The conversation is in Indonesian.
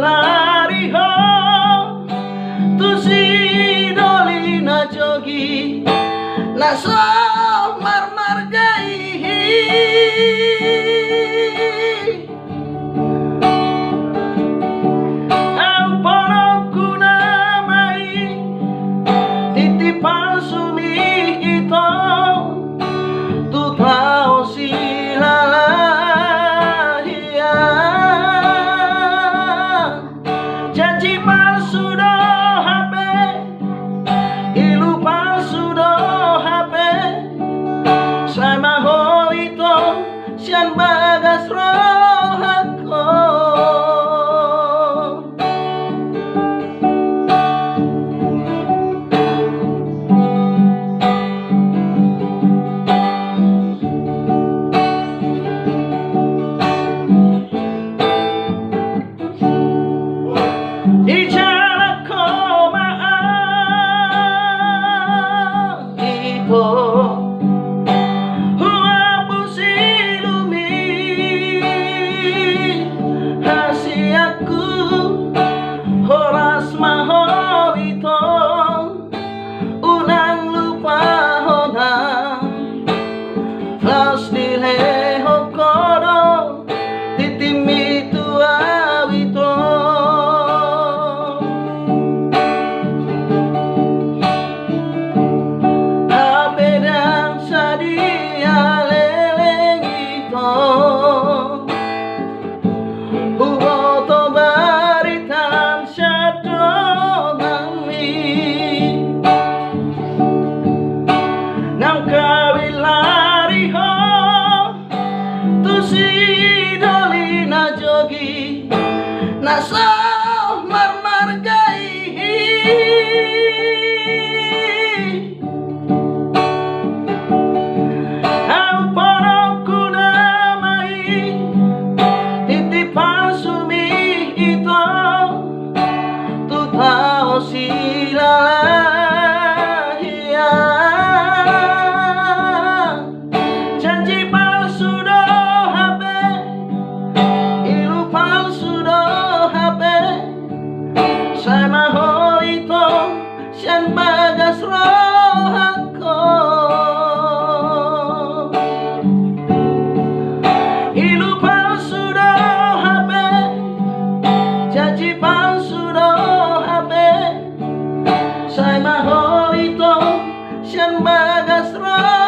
lari ho tu si doli na jogi na so mar gai au pono kuna mai titipan sumi ito tu tao si janji palsu do HP, ilu palsu do HP. Saya mau itu sian bagas rohako. Di jalan komaan itu huapu silumi hasiaku horas maho itu unang lupa honang laos dileho kodo titimi tua itu nasa mar gai au pono kuna mai titipan sumi ito tu tao silalahia janji palsu do HP ilu palsu do saya mau itu sian bagas rohako. Ilu palsu do HP, janji palsu do HP. Saya mau itu sian bagas rohako.